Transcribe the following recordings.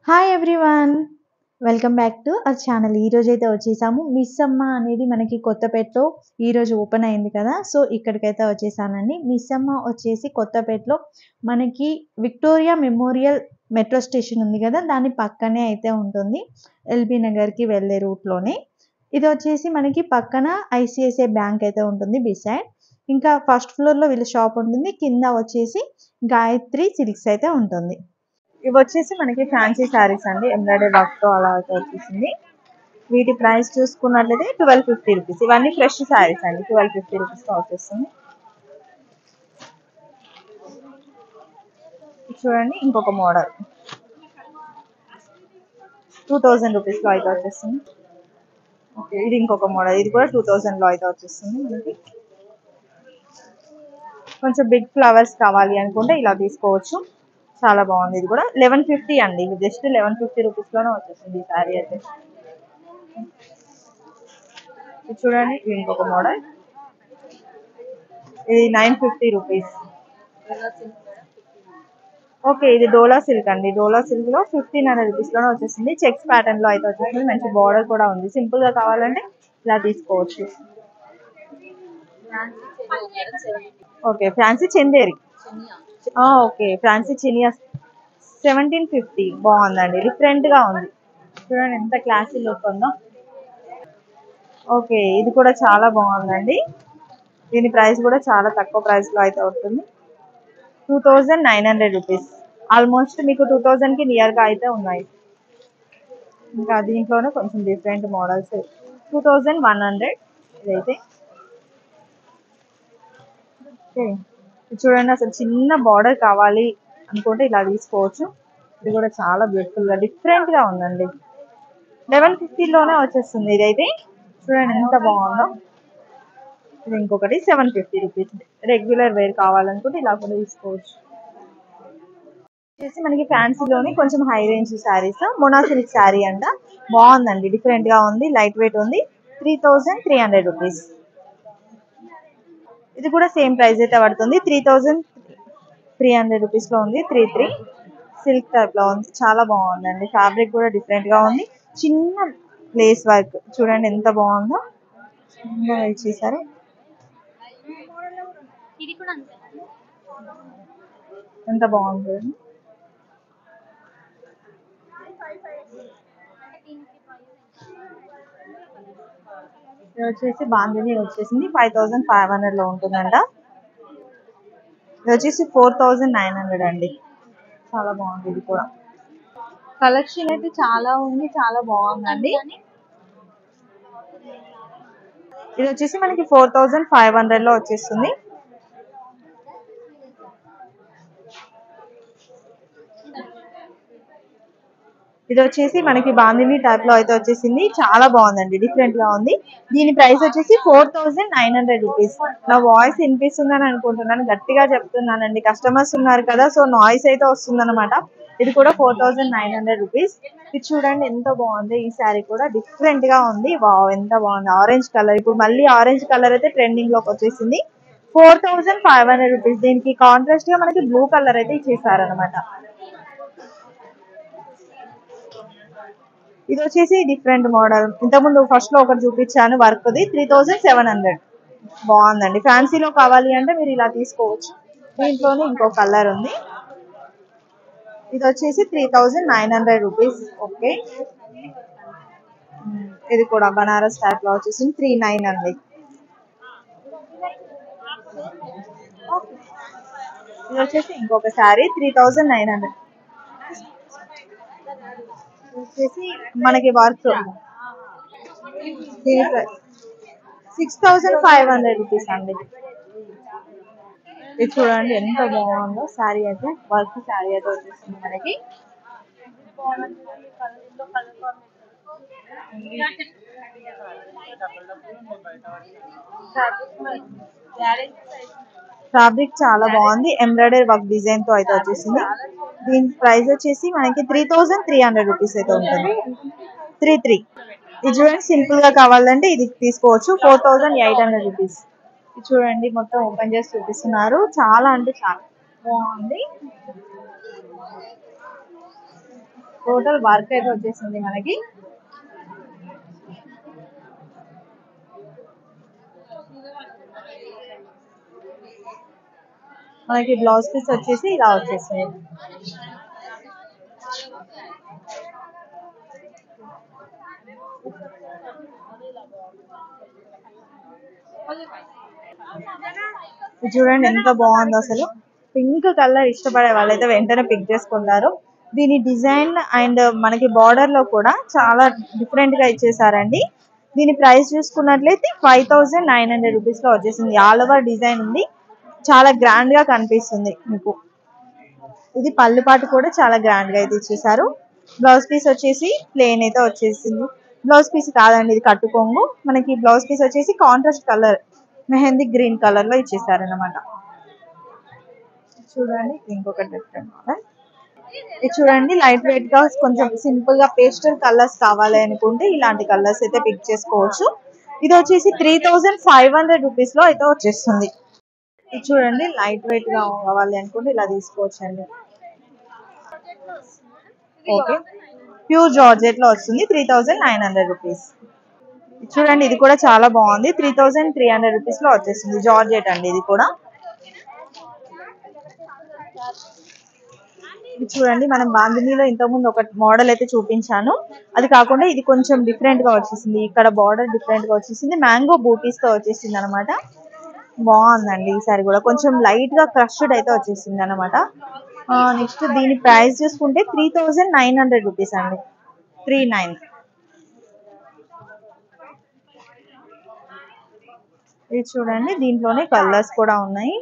Hi everyone, welcome back to our channel. ఈరోజు అయితే వచ్చేసాము. మిస్ అమ్మ అనేది మనకి కొత్తపేటలో ఈరోజు ఓపెన్ అయింది కదా, సో ఇక్కడికైతే వచ్చేసానండి. మిస్ అమ్మ వచ్చేసి కొత్తపేటలో మనకి విక్టోరియా మెమోరియల్ మెట్రో స్టేషన్ ఉంది కదా, దాని పక్కనే అయితే ఉంటుంది. ఎల్బీ నగర్కి వెళ్ళే రూట్లోనే. ఇది వచ్చేసి మనకి పక్కన ఐసిఐసిఐ బ్యాంక్ అయితే ఉంటుంది బిసైడ్. ఇంకా ఫస్ట్ ఫ్లోర్లో వీళ్ళ షాప్ ఉంటుంది, కింద వచ్చేసి గాయత్రి సిల్క్స్ అయితే ఉంటుంది. ఇవి వచ్చేసి మనకి ఫ్యాన్సీ శారీస్ అండి, ఎంబ్రాయిడరీ వర్క్ తో అలా అయితే వచ్చేసింది. వీటి ప్రైస్ చూసుకున్నట్లయితే 1250 రూపీస్. ఇవన్నీ ఫ్రెష్ శారీస్ అండి, 1250 రూపీస్ తో వచ్చేస్తుంది. చూడండి ఇంకొక మోడల్ 2000 రూపీస్ లో అయితే వచ్చేస్తుంది. ఓకే, ఇది ఇంకొక మోడల్, ఇది కూడా 2000 లో అయితే వచ్చేస్తుంది. మనకి కొంచెం బిగ్ ఫ్లవర్స్ కావాలి అనుకుంటే ఇలా తీసుకోవచ్చు, చాలా బాగుంది. ఇది కూడా 1150 అండి, ఇది జస్ట్ 1150 రూపీస్ లోనే వచ్చేసింది ఈ శారీ అయితే. ఇది చూడండి, ఇది ఇంకొక మోడల్, ఇది 950 రూపీస్. ఓకే, ఇది డోలా సిల్క్ అండి, డోలా సిల్క్ లో 1500 రూపీస్ లోనే వచ్చేసింది. చెక్స్ ప్యాటర్న్ లో అయితే వచ్చేసింది, మంచి బార్డర్ కూడా ఉంది. సింపుల్ గా కావాలంటే ఇలా తీసుకోవచ్చు. Okay, fancy Chanderi. Okay, fancy Chiniya 1750. బాగుందండి, డిఫరెంట్ గా ఉంది. చూడండి ఎంత క్లాసీ లుక్ ఉందో. ఓకే, ఇది కూడా చాలా బాగుందండి. దీని ప్రైస్ కూడా చాలా తక్కువ ప్రైస్ లో అయితే ఉంటుంది, 2900 రూపీస్. ఆల్మోస్ట్ మీకు 2000 కి నియర్ గా అయితే ఉన్నాయి. ఇంకా దీంట్లోనే కొంచెం డిఫరెంట్ మోడల్స్ 2100 ఇదైతే. ఓకే, చూడండి అసలు చిన్న బార్డర్ కావాలి అనుకుంటే ఇలా తీసుకోవచ్చు. ఇది కూడా చాలా బ్యూటిఫుల్ గా డిఫరెంట్ గా ఉందండి. 1150 లోనే వచ్చేస్తుంది ఇదైతే. చూడండి ఎంత బాగుందో. ఇది ఇంకొకటి 750 రూపీస్. రెగ్యులర్ వేర్ కావాలనుకుంటే ఇలా కూడా తీసుకోవచ్చు. వచ్చేసి మనకి ఫ్యాన్సీలోని కొంచెం high range saris, Mona silk sari అంట. బాగుందండి, డిఫరెంట్ గా ఉంది, లైట్ వెయిట్ ఉంది. 3300 రూపీస్. ఇది కూడా సేమ్ ప్రైస్ అయితే పడుతుంది, 3300 రూపీస్ లో ఉంది. 33 సిల్క్ టైప్ లో ఉంది, చాలా బాగుందండి. ఫ్యాబ్రిక్ కూడా డిఫరెంట్ గా ఉంది. చిన్న లేస్ వర్క్ చూడండి ఎంత బాగుందో, చిన్నగా ఇచ్చేసారు. ఎంత బాగుంది. ఇది వచ్చేసి బాందిని వచ్చేసింది, 5500 లో ఉంటుందంట. ఇది వచ్చేసి 4900 అండి, చాలా బాగుంది. ఇది కూడా కలెక్షన్ అయితే చాలా ఉంది, చాలా బాగుందండి. ఇది వచ్చేసి మనకి 4500 లో వచ్చేస్తుంది. ఇది వచ్చేసి మనకి బాందిని టైప్ లో అయితే వచ్చేసింది, చాలా బాగుందండి, డిఫరెంట్ గా ఉంది. దీని ప్రైస్ వచ్చేసి 4900 రూపీస్. నా వాయిస్ వినిపిస్తుందని అనుకుంటున్నాను, గట్టిగా చెప్తున్నానండి, కస్టమర్స్ ఉన్నారు కదా, సో నాయిస్ అయితే వస్తుందన్నమాట. ఇది కూడా 4900 రూపీస్. ఇది చూడండి ఎంత బాగుంది, ఈ శారీ కూడా డిఫరెంట్ గా ఉంది. వావ్, ఎంత బాగుంది. ఆరెంజ్ కలర్, ఇప్పుడు మళ్ళీ ఆరెంజ్ కలర్ అయితే ట్రెండింగ్ లోకి వచ్చేసింది. 4500 రూపీస్. దీనికి కాంట్రాస్ట్ గా మనకి బ్లూ కలర్ అయితే ఇచ్చేసారనమాట. ఇది వచ్చేసి డిఫరెంట్ మోడల్, ఇంతకుముందు ఫస్ట్ లో ఒకటి చూపించాను వర్క్ది, 3700. బాగుందండి, ఫ్యాన్సీలో కావాలి అంటే మీరు ఇలా తీసుకోవచ్చు. దీంట్లోనే ఇంకో కలర్ ఉంది, ఇది వచ్చేసి 3900 రూపీస్. ఓకే, ఇది కూడా బనారస్ టైప్ లో వచ్చేసి 39 అండి. ఇది వచ్చేసి ఇంకొక శారీ 3900 వచ్చేసి మనకి వర్క్. 6500 రూపీస్ అండి. ఇది చూడండి ఎంత బాగుందో శారీ అయితే, వర్క్ శారీ అయితే వచ్చేసింది మనకి. ఫ్యాబ్రిక్ చాలా బాగుంది, ఎంబ్రాయిడరీ వర్క్ డిజైన్ తో అయితే వచ్చేసింది. దీని ప్రైస్ వచ్చేసి మనకి 3300 రూపీస్ అయితే ఉంటుంది. 33. ఇది చూడండి, సింపుల్ గా కావాలంటే ఇది తీసుకోవచ్చు, 4800 రూపీస్. ఇది చూడండి మొత్తం ఓపెన్ చేసి చూపిస్తున్నారు, చాలా అంటే చాలా బాగుంది. టోటల్ వర్క్ అయితే వచ్చేసింది మనకి. బ్లౌజ్ పీస్ వచ్చేసి ఇలా వచ్చేసింది. చూడండి ఎంత బాగుందో అసలు. పింక్ కలర్ ఇష్టపడే వాళ్ళైతే వెంటనే పిక్ చేసుకుంటారు. దీని డిజైన్ అండ్ మనకి బార్డర్ లో కూడా చాలా డిఫరెంట్ గా ఇచ్చేసారండి. దీని ప్రైస్ చూసుకున్నట్లయితే 5900 రూపీస్ లో వచ్చేసింది. ఆల్ ఓవర్ డిజైన్ ఉంది, చాలా గ్రాండ్ గా కనిపిస్తుంది మీకు. ఇది పళ్ళు పాటు కూడా చాలా గ్రాండ్ గా అయితే ఇచ్చేసారు. బ్లౌజ్ పీస్ వచ్చేసి ప్లెయిన్ అయితే వచ్చేసింది. బ్లౌజ్ పీస్ కాదండి, ఇది కట్టుకోంగు. మనకి బ్లౌజ్ పీస్ వచ్చేసి contrast colour mehndi green colour లో ఇచ్చేసారు అనమాట. చూడండి ఇంకొక డిఫరెంట్ మోడల్. ఇది చూడండి లైట్ వెయిట్ గా కొంచెం సింపుల్ గా పేస్టల్ కలర్స్ కావాలి అనుకుంటే ఇలాంటి కలర్స్ అయితే పిక్ చేసుకోవచ్చు. ఇది వచ్చేసి 3500 రూపీస్ లో అయితే వచ్చేస్తుంది. ఇది చూడండి లైట్ వెయిట్ గా కావాలి అనుకుంటే ఇలా తీసుకోవచ్చు అండి. ఓకే, ప్యూర్ జార్జెట్ లో వస్తుంది 3900 రూపీస్. చూడండి ఇది కూడా చాలా బాగుంది, 3300 రూపీస్ లో వచ్చేస్తుంది. జార్జెట్ అండి ఇది కూడా. ఇది చూడండి మనం బాందినీలో ఇంతకుముందు ఒక మోడల్ అయితే చూపించాను, అది కాకుండా ఇది కొంచెం డిఫరెంట్ గా వచ్చేసింది. ఇక్కడ బార్డర్ డిఫరెంట్ గా వచ్చేసింది, మ్యాంగో బూటీస్ తో వచ్చేసింది అనమాట. బాగుందండి ఈసారి కూడా. కొంచెం లైట్ గా క్రష్డ్ అయితే వచ్చేసింది అనమాట. నెక్స్ట్ దీని ప్రైస్ చూసుకుంటే 3900 రూపీస్ అండి. 39. ఇది చూడండి దీంట్లోనే కలర్స్ కూడా ఉన్నాయి,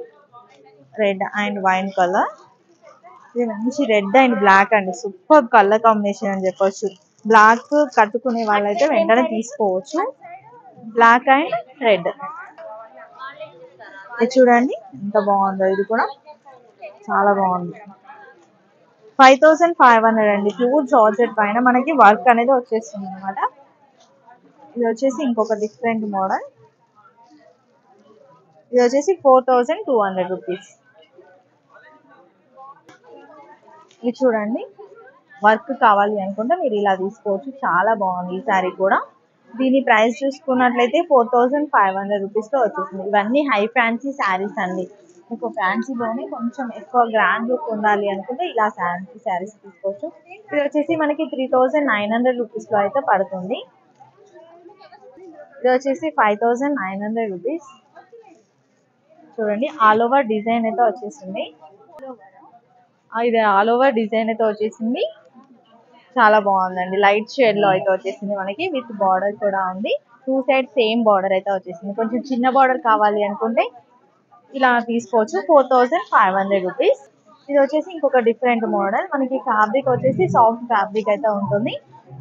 రెడ్ అండ్ వైన్ కలర్. ఇది మంచి రెడ్ అండ్ బ్లాక్ అండి, సూపర్ కలర్ కాంబినేషన్ అని చెప్పొచ్చు. బ్లాక్ కట్టుకునే వాళ్ళైతే వెంటనే తీసుకోవచ్చు. Black and red. ఇది చూడండి ఎంత బాగుందో, ఇది కూడా చాలా బాగుంది. 5500 అండి. ప్యూర్ జార్జెట్ పైన మనకి వర్క్ అనేది వచ్చేస్తుంది అనమాట. ఇది వచ్చేసి ఇంకొక డిఫరెంట్ మోడల్. ఇది వచ్చేసి 4200 రూపీస్. ఇది చూడండి వర్క్ కావాలి అనుకుంటే మీరు ఇలా తీసుకోవచ్చు, చాలా బాగుంది ఈ సారీ కూడా. దీని ప్రైస్ చూసుకున్నట్లయితే 4500 రూపీస్ లో వచ్చేసింది. ఇవన్నీ హై ఫ్యాన్సీ శారీస్ అండి. మీకు ఫ్యాన్సీలోనే కొంచెం ఎక్కువ గ్రాండ్ లుక్ ఉండాలి అనుకుంటే ఇలా ఫ్యాన్సీ శారీస్ తీసుకోవచ్చు. ఇది వచ్చేసి మనకి 3900 రూపీస్ లో అయితే పడుతుంది. ఇది వచ్చేసి 5900 రూపీస్. చూడండి ఆల్ ఓవర్ డిజైన్ అయితే వచ్చేసింది. ఇది ఆల్ ఓవర్ డిజైన్ అయితే వచ్చేసింది, చాలా బాగుందండి. లైట్ షేడ్ లో అయితే వచ్చేసింది మనకి, విత్ బార్డర్ కూడా ఉంది. 2 సైడ్ సేమ్ బార్డర్ అయితే వచ్చేసింది. కొంచెం చిన్న బార్డర్ కావాలి అనుకుంటే ఇలా తీసుకోవచ్చు. 4500 రూపీస్. ఇది వచ్చేసి ఇంకొక డిఫరెంట్ మోడల్. మనకి ఫ్యాబ్రిక్ వచ్చేసి సాఫ్ట్ ఫ్యాబ్రిక్ అయితే ఉంటుంది.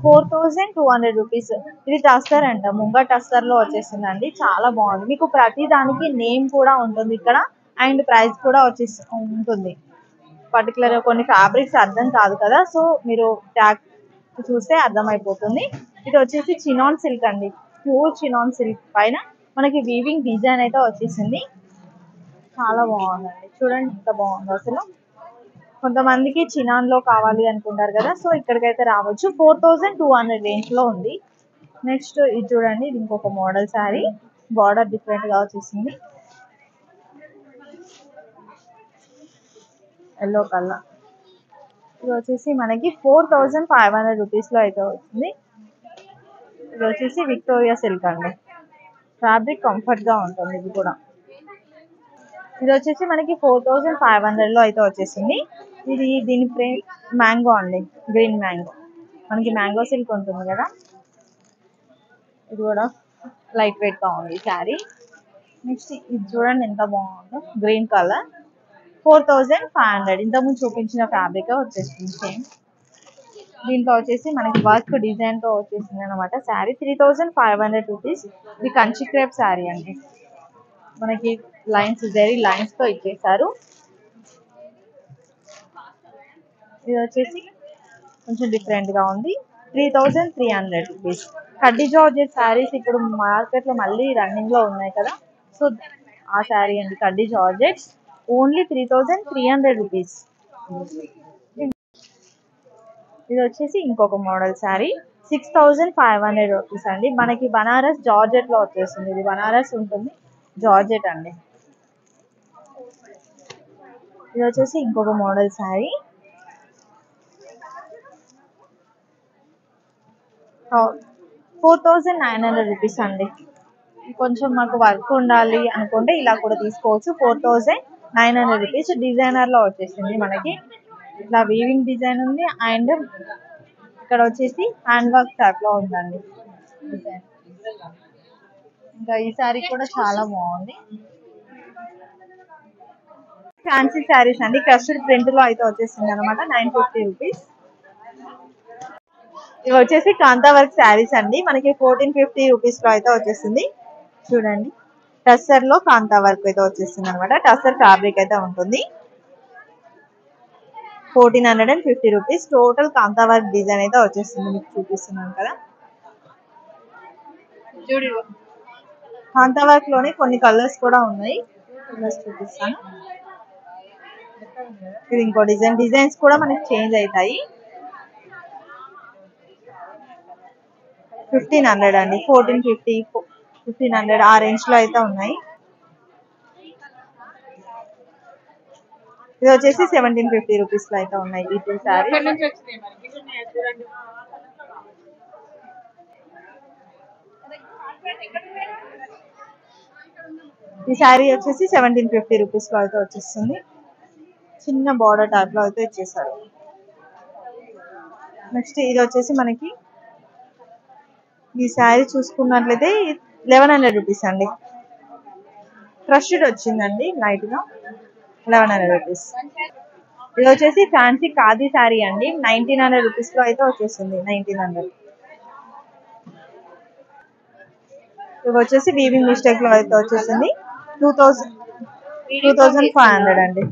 4200 రూపీస్. ఇది టస్సర్ అంట, ముంగ టస్సర్ లో వచ్చేసిందండి, చాలా బాగుంది. మీకు ప్రతి దానికి నేమ్ కూడా ఉంటుంది ఇక్కడ, అండ్ ప్రైస్ కూడా వచ్చేసి ఉంటుంది. పర్టికులర్ కొన్ని ఫ్యాబ్రిక్స్ అర్థం కాదు కదా, సో మీరు ట్యాగ్ చూస్తే అర్థమైపోతుంది. ఇది వచ్చేసి చినాన్ సిల్క్ అండి, ప్యూర్ చినాన్ సిల్క్ పైన మనకి వీవింగ్ డిజైన్ అయితే వచ్చేసింది, చాలా బాగుందండి. చూడండి ఎంత బాగుందో అసలు. కొంతమందికి చినాన్ లో కావాలి అనుకుంటారు కదా, సో ఇక్కడికైతే రావచ్చు. 4200 రేంజ్ లో ఉంది. నెక్స్ట్ ఇది చూడండి, ఇది ఇంకొక మోడల్ శారీ, బార్డర్ డిఫరెంట్ గా వచ్చేసింది, ఎల్లో కలర్. ఇది వచ్చేసి మనకి 4500 రూపీస్ లో అయితే వస్తుంది. ఇది వచ్చేసి విక్టోరియా సిల్క్ అండి, ఫ్యాబ్రిక్ కంఫర్ట్ గా ఉంటుంది ఇది కూడా. ఇది వచ్చేసి మనకి 4500 లో అయితే వచ్చేసింది. ఇది దీని మ్యాంగో అండి, గ్రీన్ మ్యాంగో. మనకి మ్యాంగో సిల్క్ ఉంటుంది కదా, ఇది కూడా లైట్ వెయిట్ గా ఉంది శారీ. నెక్స్ట్ ఇది చూడండి ఎంత బాగుందో, గ్రీన్ కలర్. 4500. ఇంతకుముందు చూపించిన ఫ్యాబ్రిక్ వచ్చేసింది సేమ్. దీంట్లో వచ్చేసి మనకి వర్క్ డిజైన్ తో వచ్చేసింది అనమాట శారీ. 3500 రూపీస్. ఇది కంచి క్రేప్ శారీ అండి, మనకి లైన్స్ జరీ లైన్స్ తో ఇచ్చేసారు. ఇది వచ్చేసి కొంచెం డిఫరెంట్ గా ఉంది, 3300 రూపీస్. కడ్డీ జార్జెట్ శారీస్ ఇప్పుడు మార్కెట్ లో మళ్ళీ రన్నింగ్ లో ఉన్నాయి కదా, సో ఆ శారీ అండి, కడ్డీ జార్జెట్స్, ఓన్లీ 3300 రూపీస్. ఇది వచ్చేసి ఇంకొక మోడల్ శారీ 6500 రూపీస్ అండి. మనకి బనారస్ జార్జెట్ లో వచ్చేస్తుంది. ఇది బనారస్ ఉంటుంది, జార్జెట్ అండి. ఇది వచ్చేసి ఇంకొక మోడల్ శారీ 4900 రూపీస్ అండి. కొంచెం మాకు వర్క్ ఉండాలి అనుకుంటే ఇలా కూడా తీసుకోవచ్చు. 4900 రూపీస్. డిజైనర్ లో వచ్చేసింది మనకి. ఇట్లా వీవింగ్ డిజైన్ ఉంది అండ్ ఇక్కడ వచ్చేసి హ్యాండ్ వర్క్ టైప్ లో ఉందండి డిజైన్. ఇంకా ఈ శారీ కూడా చాలా బాగుంది. ఫ్యాన్సీ శారీస్ అండి, క్రష్డ్ ప్రింట్ లో అయితే వచ్చేసింది అనమాట. 950 రూపీస్. ఇవి వచ్చేసి కాంతా వర్క్ శారీస్ అండి. మనకి 1450 రూపీస్ లో అయితే వచ్చేసింది. చూడండి, టస్సర్ లో కాంతా వర్క్ అయితే వచ్చేస్తుంది అనమాట. టస్సర్ ఫ్యాబ్రిక్ అయితే ఉంటుంది. 1450 రూపీస్. టోటల్ కాంతా వర్క్ డిజైన్ అయితే వచ్చేస్తుంది. మీకు చూపిస్తున్నాను కదా. కాంతా వర్క్ లోనే కొన్ని కలర్స్ కూడా ఉన్నాయి, కలర్స్ చూపిస్తాను. ఇది ఇంకో డిజైన్. డిజైన్స్ కూడా మనకి చేంజ్ అవుతాయి. 1500 అండి. 1450, 1500 ఆ రేంజ్ లో అయితే ఉన్నాయి. ఇది వచ్చేసి 1750 రూపీస్ లో అయితే ఉన్నాయి ఈ టూ శారీ. ఈ శారీ వచ్చేసి 1750 రూపీస్ లో అయితే వచ్చేస్తుంది. చిన్న బార్డర్ టైప్ లో అయితే ఇచ్చేసారు. నెక్స్ట్ ఇది వచ్చేసి మనకి ఈ శారీ చూసుకున్నట్లయితే 1100 రూపీస్ అండి. క్రష్డ్ వచ్చిందండి లైట్ గా. 1100 రూపీస్. ఇది వచ్చేసి ఫ్యాన్సీ ఖాదీ శారీ అండి. 1900 రూపీస్ లో అయితే వచ్చేస్తుంది. 1900. ఇవి వచ్చేసి వీవింగ్ మిస్టేక్ లో అయితే వచ్చేసింది. 2500 అండి.